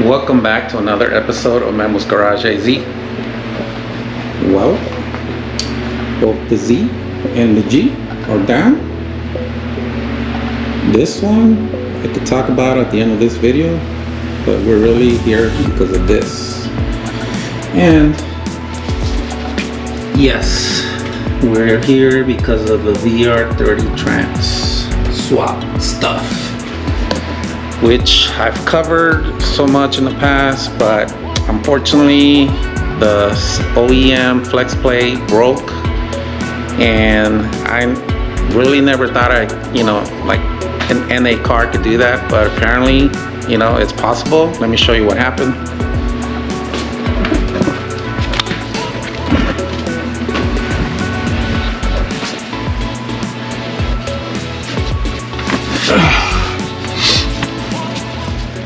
Welcome back to another episode of memosgarageaz. Well, both the Z and the G are down. This one I could talk about at the end of this video, but we're really here because of this. And yes, we're here because of the VR30 Trans Swap stuff, which I've covered so much in the past, but unfortunately the OEM Flexplate broke, and I really never thought like an NA car could do that, but apparently, it's possible. Let me show you what happened.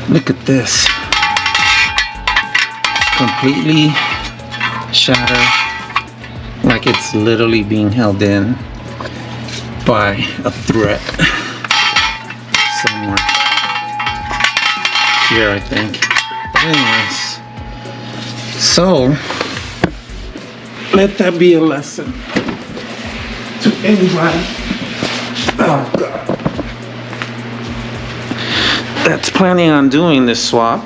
Look at this. Completely shattered, like it's literally being held in by a thread somewhere here, I think. But anyways, so let that be a lesson to anybody. Oh God. That's planning on doing this swap.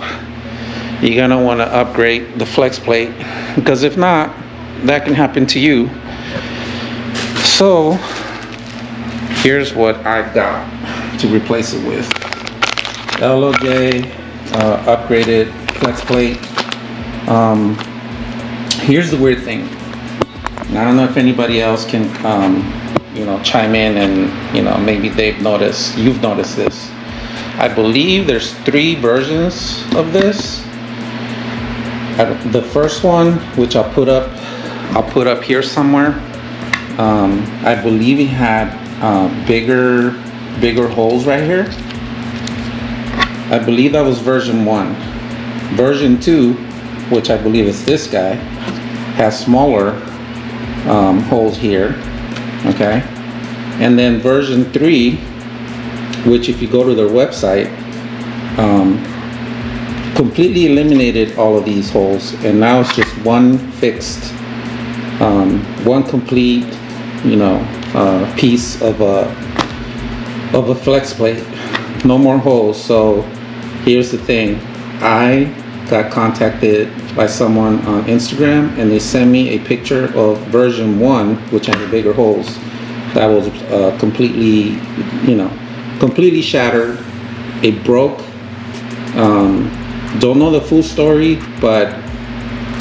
You're gonna want to upgrade the Flexplate, because if not, that can happen to you. So here's what I got to replace it with. LOJ upgraded Flexplate. Here's the weird thing, and I don't know if anybody else can chime in and maybe you've noticed this. I believe there's 3 versions of this. The first one, which I'll put up here somewhere. I believe it had bigger holes right here. I believe that was version 1. Version 2, which I believe is this guy, has smaller holes here. Okay, and then version 3, which if you go to their website, completely eliminated all of these holes, and now it's just one fixed, one complete, piece of a flex plate. No more holes. So here's the thing. I got contacted by someone on Instagram, and they sent me a picture of version 1, which had the bigger holes. That was completely shattered. It broke. Don't know the full story, but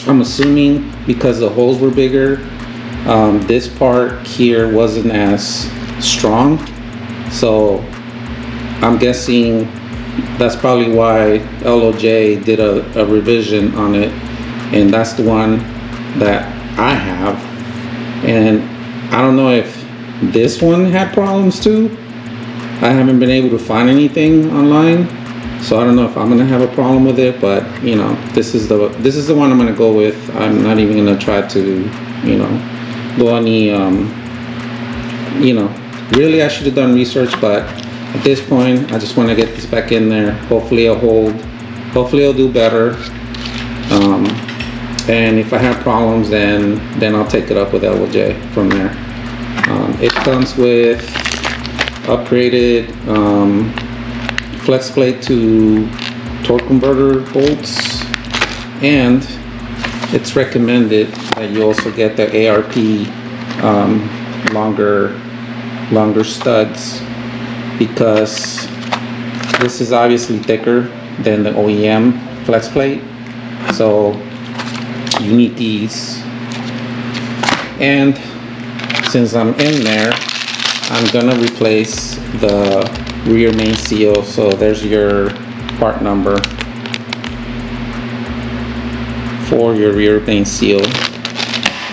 I'm assuming because the holes were bigger, this part here wasn't as strong. So I'm guessing that's probably why LOJ did a revision on it, and that's the one that I have. And I don't know if this one had problems too. I haven't been able to find anything online, so I don't know if I'm gonna have a problem with it. But this is the one I'm gonna go with. I'm not even gonna try to go any really, I should have done research, but at this point I just want to get this back in there. Hopefully it'll hold, hopefully it'll do better, and if I have problems, then I'll take it up with LOJ from there. It comes with upgraded flex plate to torque converter bolts, and it's recommended that you also get the ARP longer studs, because this is obviously thicker than the OEM flex plate, so you need these. And since I'm in there, I'm gonna replace the rear main seal. So there's your part number for your rear main seal.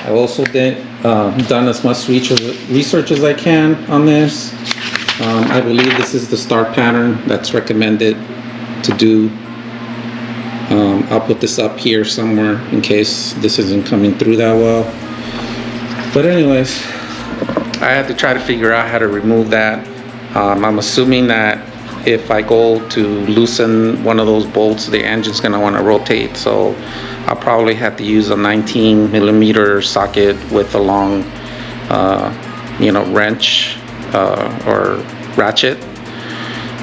I also done as much research as I can on this. I believe this is the start pattern that's recommended to do. I'll put this up here somewhere in case this isn't coming through that well. But anyways, I had to try to figure out how to remove that. I'm assuming that if I go to loosen one of those bolts, the engine's gonna wanna rotate. So I'll probably have to use a 19mm socket with a long, wrench or ratchet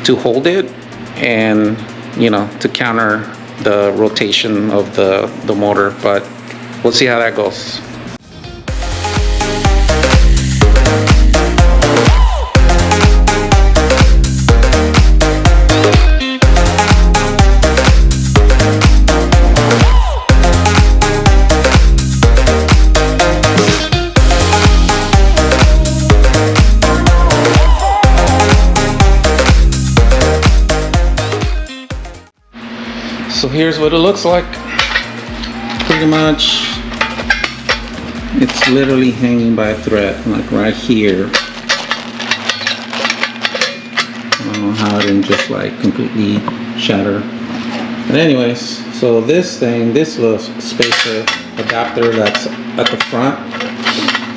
to hold it, and to counter the rotation of the motor. But we'll see how that goes. So here's what it looks like. Pretty much, it's literally hanging by a thread, like right here. I don't know how it didn't just like completely shatter. But anyways, so this little spacer adapter that's at the front,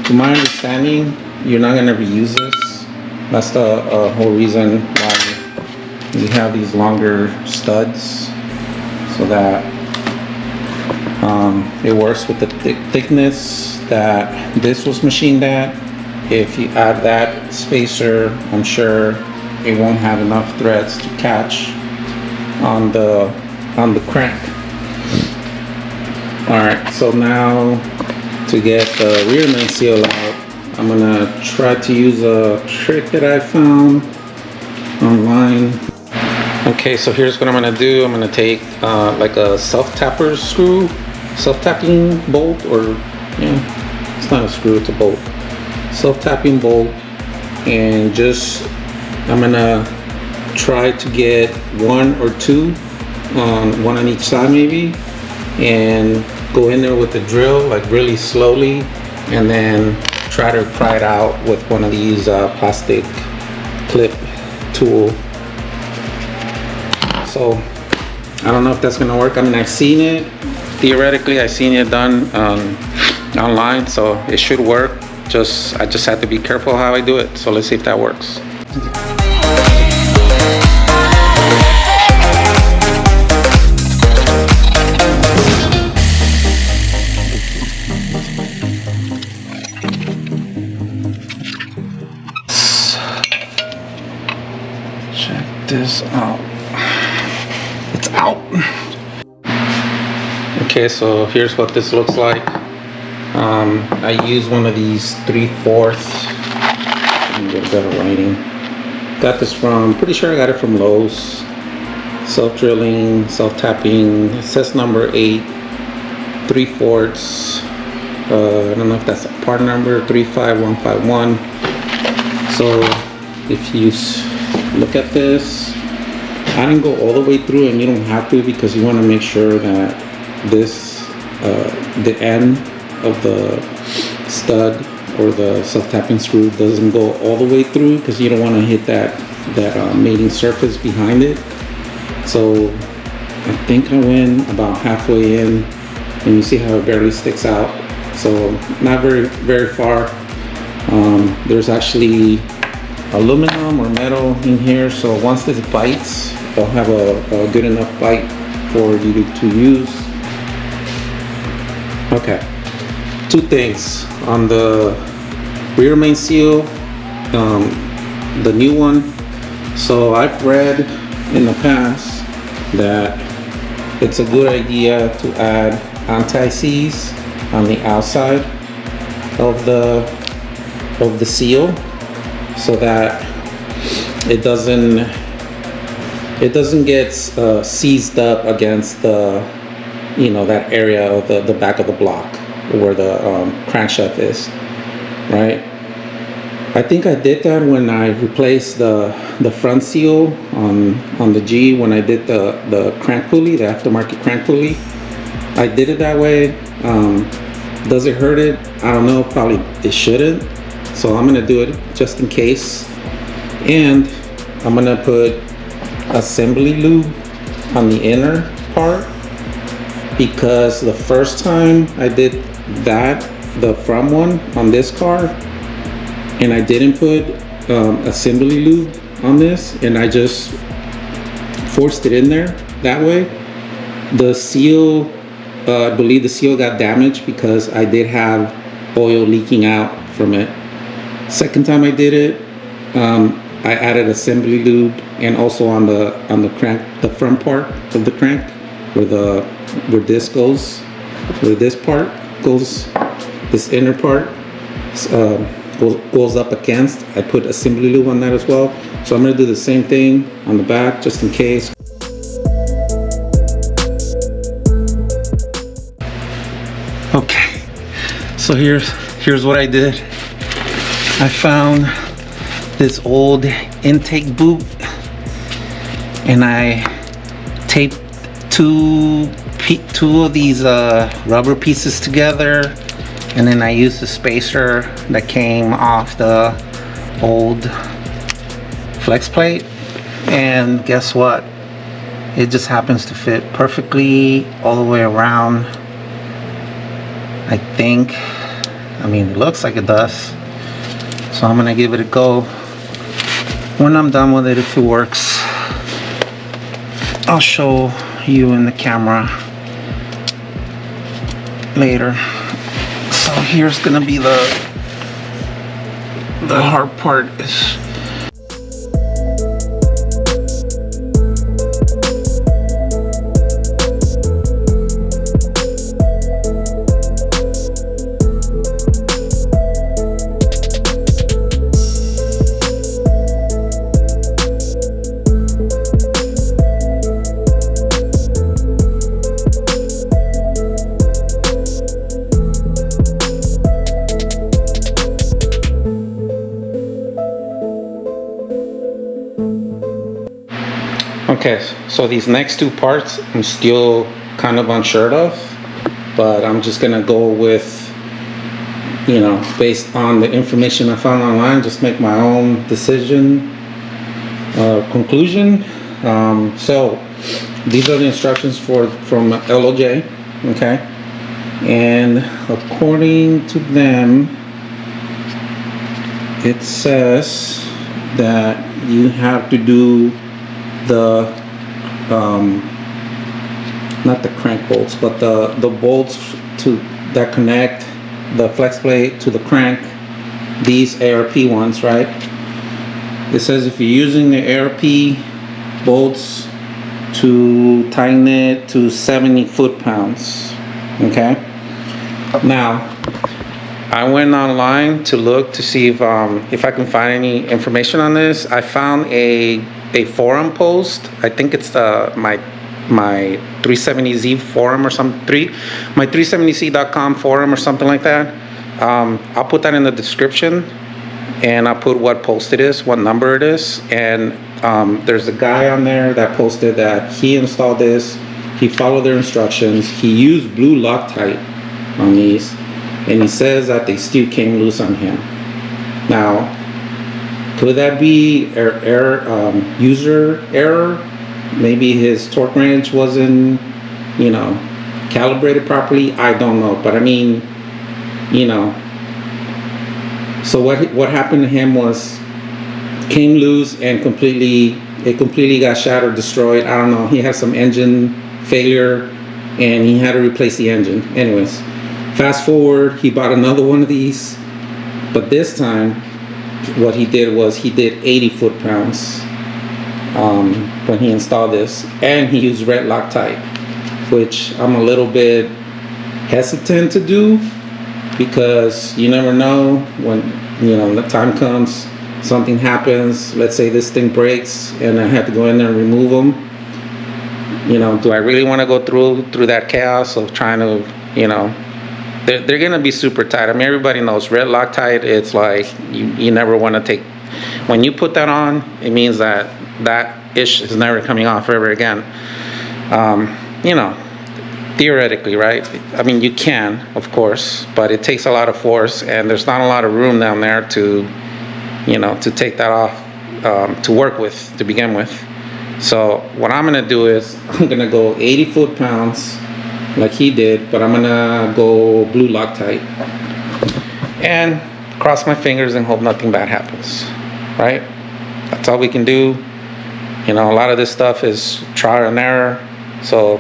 to my understanding, you're not gonna reuse this. That's the whole reason why we have these longer studs, so that it works with the thickness that this was machined at. If you add that spacer, I'm sure it won't have enough threads to catch on the crank. Alright, so now to get the rear main seal out, I'm gonna try to use a trick that I found online. Okay, so here's what I'm gonna do. I'm gonna take like a self-tapper screw, self-tapping bolt, or yeah, it's not a screw, it's a bolt. Self-tapping bolt, and I'm gonna try to get one or two, one on each side maybe, and go in there with the drill like really slowly, and then try to pry it out with one of these plastic clip tool. So I don't know if that's gonna work. I mean, I've seen it, theoretically I've seen it done online, so it should work. I just have to be careful how I do it. So let's see if that works. Check this out. It's out. Okay, so here's what this looks like. I use one of these 3/4. Let me get a better lighting. Got this from, pretty sure I got it from Lowe's. Self-drilling, self-tapping. It says number 8, 3/4. I don't know if that's a part number, 35151. So if you look at this, I didn't go all the way through, and you don't have to, because you want to make sure that this, the end of the stud or the self-tapping screw doesn't go all the way through, because you don't want to hit that mating surface behind it. So I think I went about halfway in, and you see how it barely sticks out. So not very far. There's actually aluminum or metal in here, so once this bites, it'll have a good enough bite for you to use. Okay, two things on the rear main seal, the new one. So I've read in the past that it's a good idea to add anti-seize on the outside of the seal, so that it doesn't get seized up against the, that area of the back of the block where the crankshaft is, right? I think I did that when I replaced the front seal on the G, when I did the crank pulley, the aftermarket crank pulley. I did it that way. Does it hurt it? I don't know, probably it shouldn't. So I'm gonna do it just in case. And I'm gonna put assembly lube on the inner part, because the first time I did that, the front one on this car, and I didn't put assembly lube on this, and I just forced it in there that way. The seal, I believe the seal got damaged because I did have oil leaking out from it. Second time I did it, I added assembly lube, and also on the crank, the front part of the crank, where this goes, where this part goes, this inner part goes up against. I put assembly lube on that as well. So I'm gonna do the same thing on the back just in case. Okay, so here's what I did. I found this old intake boot, and I taped two of these rubber pieces together, and then I used the spacer that came off the old flex plate, and guess what? It just happens to fit perfectly all the way around. I think, I mean, it looks like it does. So I'm gonna give it a go. When I'm done with it, if it works, I'll show you in the camera later. So here's gonna be the hard part is okay, so these next two parts I'm still kind of unsure of, but I'm just gonna go with, you know, based on the information I found online, just make my own decision, conclusion. So these are the instructions from LOJ, okay, and according to them, it says that you have to do the not the crank bolts, but the bolts that connect the flex plate to the crank, these ARP ones, right? It says if you're using the ARP bolts to tighten it to 70 foot-pounds, okay? Now I went online to look to see if I can find any information on this. I found a forum post. I think it's my 370Z forum or something, my 370z.com forum or something like that. I'll put that in the description, and I'll put what post it is, what number it is, and there's a guy on there that posted that he installed this, he followed their instructions, he used blue Loctite on these, and he says that they still came loose on him. Now, could that be user error? Maybe his torque wrench wasn't, you know, calibrated properly. I don't know, but I mean, you know. So what happened to him was came loose and it completely got shattered, destroyed. I don't know. He had some engine failure, and he had to replace the engine. Anyways, fast forward, he bought another one of these, but this time, what he did was he did 80 foot-pounds when he installed this, and he used red Loctite, which I'm a little bit hesitant to do, because you never know when, you know, the time comes, something happens, let's say this thing breaks and I have to go in there and remove them. You know, do I really want to go through that chaos of trying to, you know, they're gonna be super tight. I mean, everybody knows red Loctite, it's like you never want to take, when you put that on, it means that ish is never coming off ever again. You know, theoretically, right? I mean, you can, of course, but it takes a lot of force, and there's not a lot of room down there to, you know, to take that off, to work with to begin with. So what I'm gonna do is I'm gonna go 80 foot-pounds like he did, but I'm gonna go blue Loctite and cross my fingers and hope nothing bad happens, right? That's all we can do. You know, a lot of this stuff is trial and error, so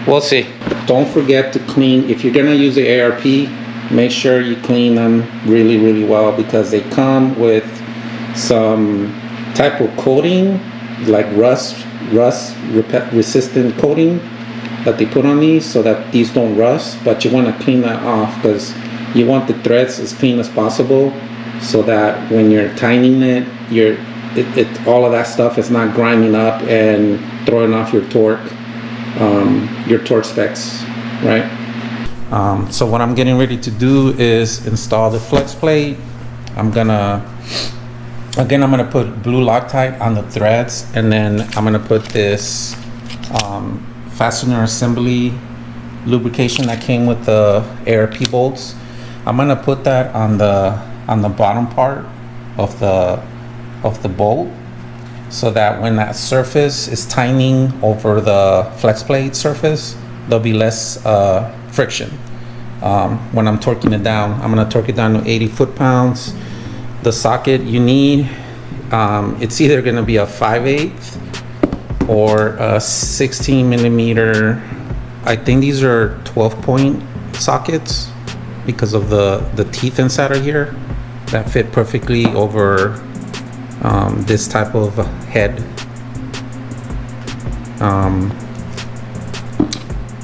we'll see. Don't forget to clean. If you're gonna use the ARP, make sure you clean them really, really well, because they come with some type of coating, like rust resistant coating that they put on these, so that these don't rust. But you want to clean that off, because you want the threads as clean as possible, so that when you're tightening it, all of that stuff is not grinding up and throwing off your torque specs, right? So what I'm getting ready to do is install the flex plate. I'm gonna put blue Loctite on the threads, and then I'm gonna put this fastener assembly lubrication that came with the ARP bolts. I'm gonna put that on the bottom part of the bolt, so that when that surface is tightening over the flex plate surface, there'll be less friction. When I'm torquing it down, I'm gonna torque it down to 80 foot-pounds. The socket you need, it's either gonna be a 5/8 or a 16 millimeter. I think these are 12-point sockets, because of the teeth inside of here that fit perfectly over this type of head.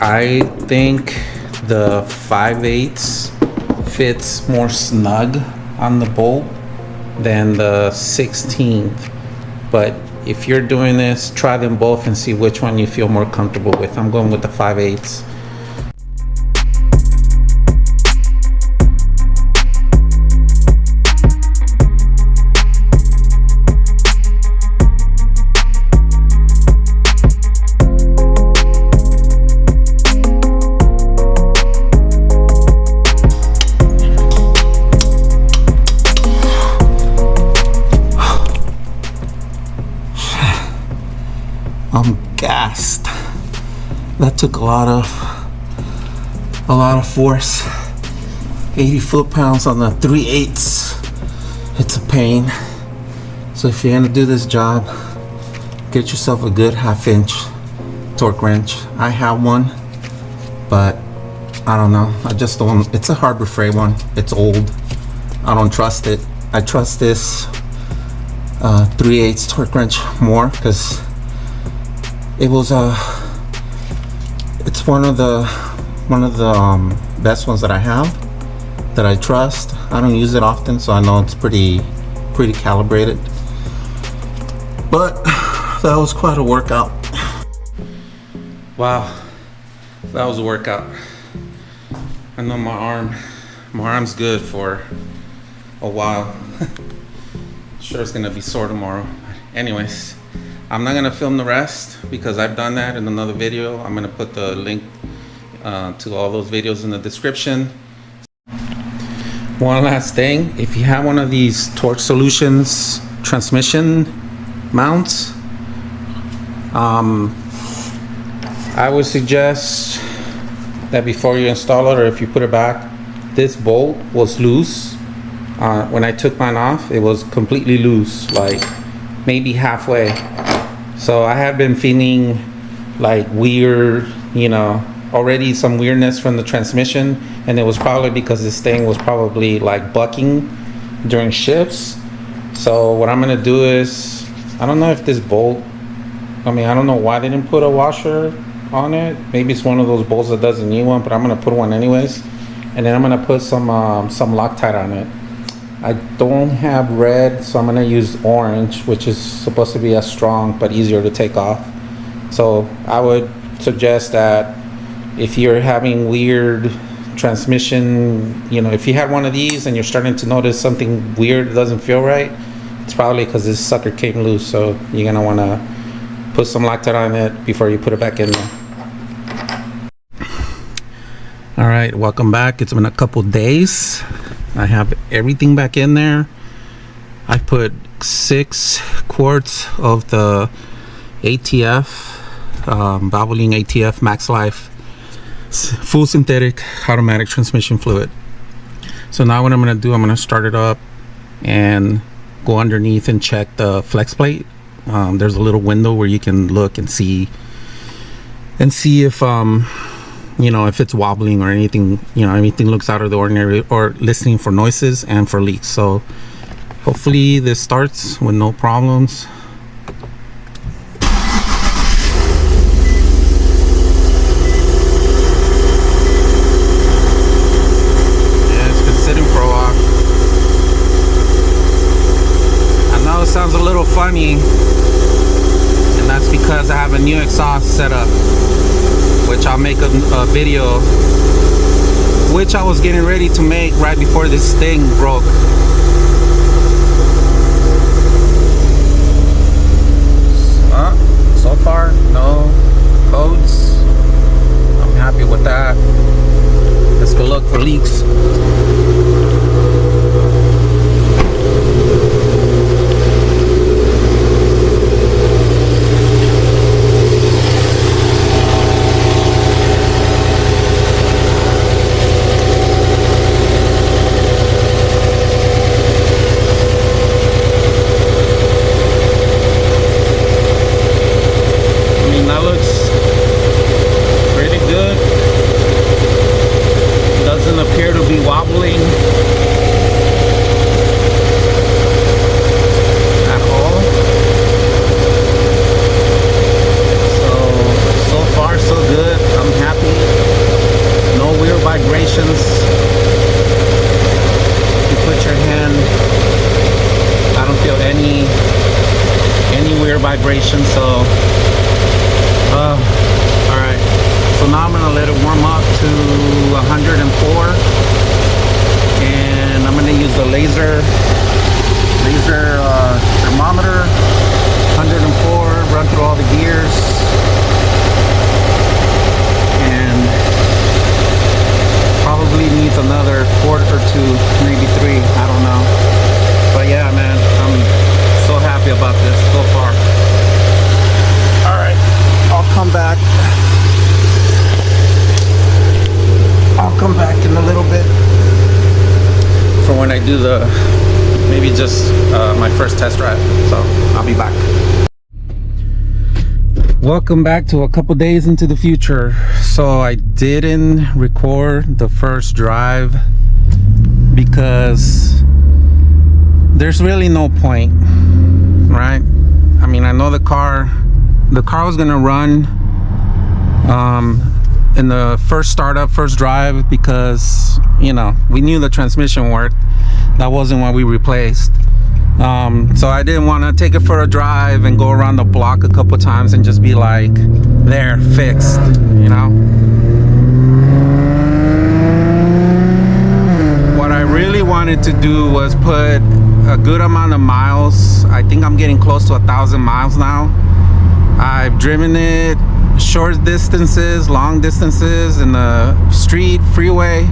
I think the 5/8 fits more snug on the bolt than the 16th, but if you're doing this, try them both and see which one you feel more comfortable with. I'm going with the 5/8. I'm gassed. That took a lot of force. 80 foot-pounds on the 3/8. It's a pain. So if you're gonna do this job, get yourself a good 1/2-inch torque wrench. I have one, but I don't know. I just don't. It's a Harbor Freight one. It's old. I don't trust it. I trust this 3/8 torque wrench more, because it's one of the best ones that I have, that I trust. I don't use it often, so I know it's pretty calibrated. But that was quite a workout. Wow, that was a workout. I know my arm's good for a while. Sure, it's gonna be sore tomorrow. Anyways, I'm not gonna film the rest, because I've done that in another video. I'm gonna put the link to all those videos in the description. One last thing, if you have one of these torquesolution transmission mounts, I would suggest that before you install it, or if you put it back, this bolt was loose. When I took mine off, it was completely loose, like maybe halfway. So I have been feeling like weird, already some weirdness from the transmission, and it was probably because this thing was probably like bucking during shifts. So what I'm gonna do is, I don't know if this bolt, I don't know why they didn't put a washer on it. Maybe it's one of those bolts that doesn't need one, but I'm gonna put one anyways. And then I'm gonna put some Loctite on it. I don't have red, so I'm gonna use orange, which is supposed to be as strong but easier to take off. So I would suggest that if you're having weird transmission, if you had one of these and you're starting to notice something weird doesn't feel right, it's probably because this sucker came loose. So you're gonna wanna put some Loctite on it before you put it back in there. All right, welcome back. It's been a couple days. I have everything back in there. I put 6 quarts of the ATF, Valvoline ATF Max Life, full synthetic automatic transmission fluid. So now what I'm gonna do, I'm gonna start it up and go underneath and check the flex plate There's a little window where you can look and see if you know, if it's wobbling or anything, you know, anything looks out of the ordinary, or listening for noises and for leaks. So hopefully this starts with no problems. Yeah, it's been sitting for a while. I know it sounds a little funny, and that's because I have a new exhaust set up, which I'll make a video, which I was getting ready to make right before this thing broke. So far, no codes. I'm happy with that. Let's go look for leaks. Vibration. So alright, so now I'm gonna let it warm up to 104, and I'm gonna use the laser thermometer. 104, run through all the gears, and probably needs another quart or two, maybe 3, I don't know. But yeah, man, I'm so happy about this so far. Come back. I'll come back in a little bit for when I do the, maybe just my first test drive. So I'll be back. Welcome back to a couple days into the future. So I didn't record the first drive because there's really no point, right? I mean, I know the car was gonna run in the first startup, first drive, because, you know, we knew the transmission worked. That wasn't what we replaced. So I didn't want to take it for a drive and go around the block a couple times and just be like, there, fixed, you know. What I really wanted to do was put a good amount of miles. I think I'm getting close to 1,000 miles now. I've driven it short distances, long distances, in the street, freeway,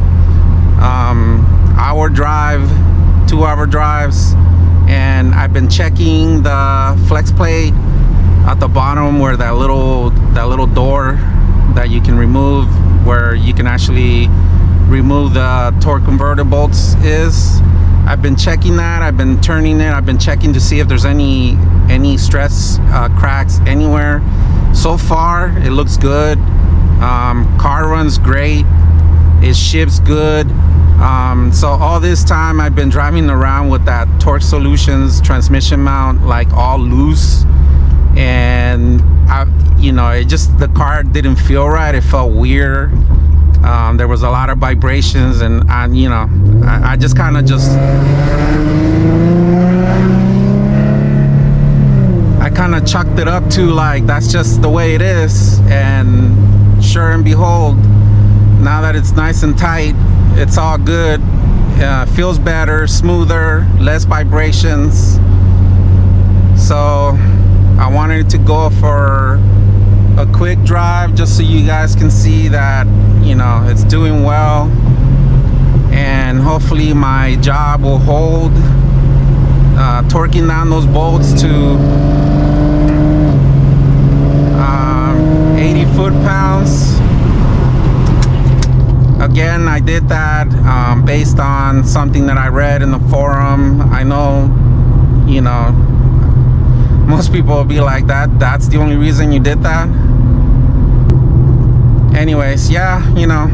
hour drive, 2-hour drives, and I've been checking the flex plate at the bottom where that little door that you can remove, where you can actually remove the torque converter bolts is. I've been checking that. I've been turning it. I've been checking to see if there's any stress cracks anywhere. So far it looks good. Car runs great. It ships good. So all this time I've been driving around with that torquesolution transmission mount like all loose, and you know, the car didn't feel right. It felt weird. There was a lot of vibrations, and you know, I just kind of chucked it up to, like, that's just the way it is. And sure and behold, now that it's nice and tight, it's all good. Feels better, smoother, less vibrations. So I wanted to go for a quick drive just so you guys can see that, you know, it's doing well, and hopefully my job will hold. Torquing down those bolts to 80 foot-pounds. Again, I did that based on something that I read in the forum. I know, you know, Most people will be like, that's the only reason you did that. Anyways, yeah, you know,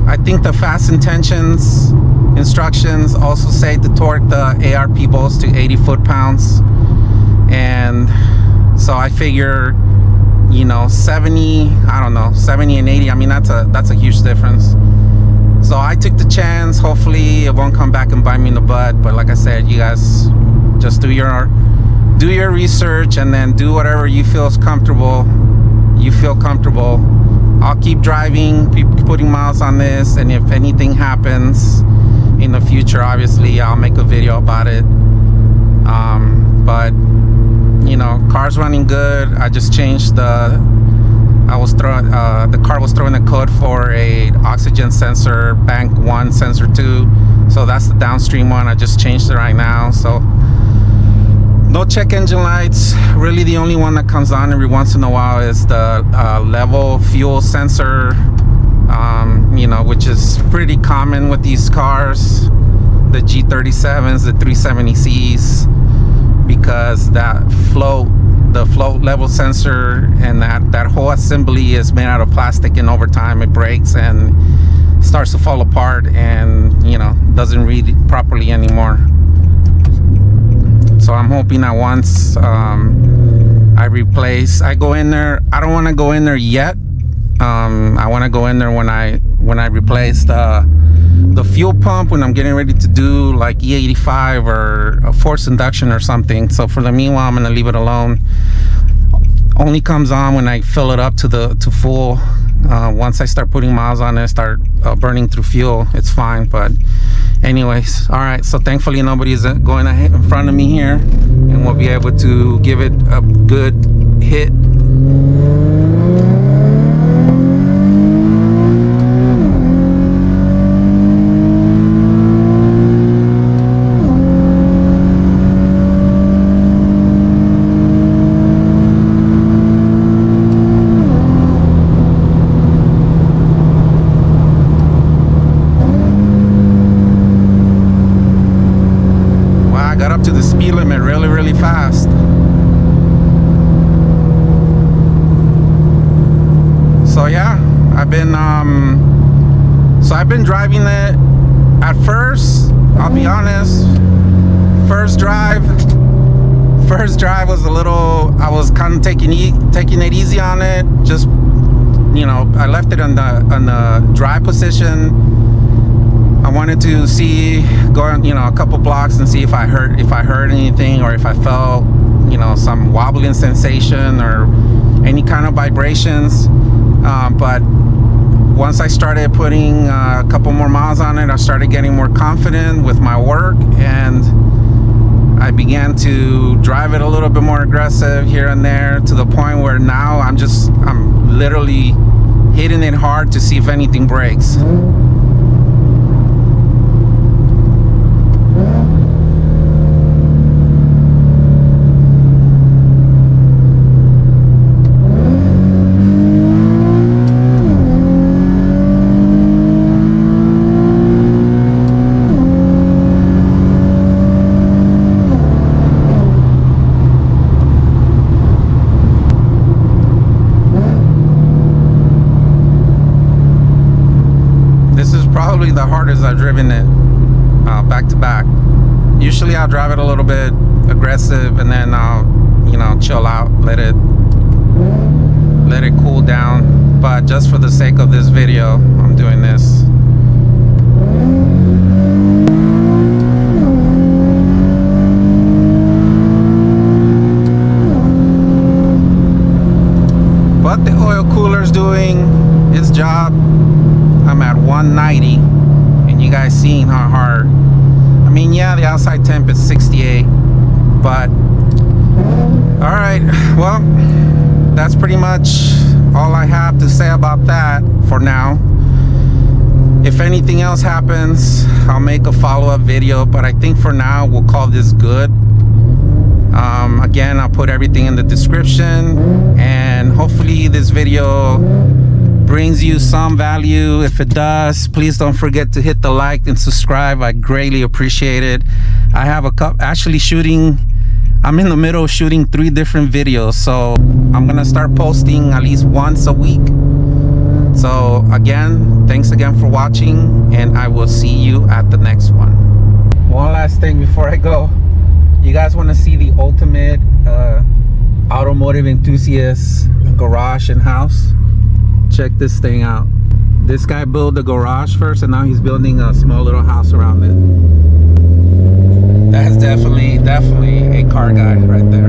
I think the fast intentions instructions also say to torque the ARP bolts to 80 foot-pounds, and so I figure, you know, 70, I don't know, 70 and 80, I mean, that's a huge difference. So I took the chance. Hopefully it won't come back and bite me in the butt, but like I said, you guys just do your research and then do whatever you feel comfortable. I'll keep driving, keep putting miles on this, and if anything happens in the future, obviously I'll make a video about it. But you know, car's running good. I just changed the car was throwing a code for a oxygen sensor, bank 1, sensor 2, so that's the downstream one. I just changed it right now. So no check engine lights. Really the only one that comes on every once in a while is the level fuel sensor, you know, which is pretty common with these cars, the G37s, the 370Cs, because the float level sensor and that whole assembly is made out of plastic, and over time it breaks and starts to fall apart and, you know, doesn't read properly anymore. So I'm hoping that once I go in there, I don't want to go in there yet. I want to go in there when I replace the fuel pump, when I'm getting ready to do like E85 or a forced induction or something. So for the meanwhile, I'm going to leave it alone. Only comes on when I fill it up to full. Once I start putting miles on it, start burning through fuel, it's fine. But anyways, all right, so thankfully nobody's going in front of me here, and we'll be able to give it a good hit. To the speed limit really fast. So yeah, I've been driving it. At first, I'll be honest, first drive was a little, I was kind of taking it easy on it. Just, you know, I left it on the drive position. I wanted to see, go, you know, a couple blocks and see if I heard anything, or if I felt, you know, some wobbling sensation or any kind of vibrations. But once I started putting a couple more miles on it, I started getting more confident with my work, and I began to drive it a little bit more aggressive here and there, to the point where now I'm literally hitting it hard to see if anything breaks. Probably the hardest I've driven it back to back. Usually I'll drive it a little bit aggressive and then I'll, you know, chill out, let it cool down. But just for the sake of this video, I'm doing this. But the oil cooler's doing its job. I'm at 190, and you guys seeing how hard. I mean, yeah, the outside temp is 68, but all right, well, that's pretty much all I have to say about that for now. If anything else happens, I'll make a follow-up video, but I think for now we'll call this good. Again, I'll put everything in the description, and hopefully this video brings you some value. If it does, please don't forget to hit the like and subscribe. I greatly appreciate it. I have actually shooting I'm in the middle of shooting 3 different videos, so I'm gonna start posting at least once a week. So again, thanks again for watching, and I will see you at the next one. One last thing before I go. You guys want to see the ultimate automotive enthusiast garage and house? Check this thing out. This guy built the garage first, and now he's building a small little house around it. That's definitely a car guy right there.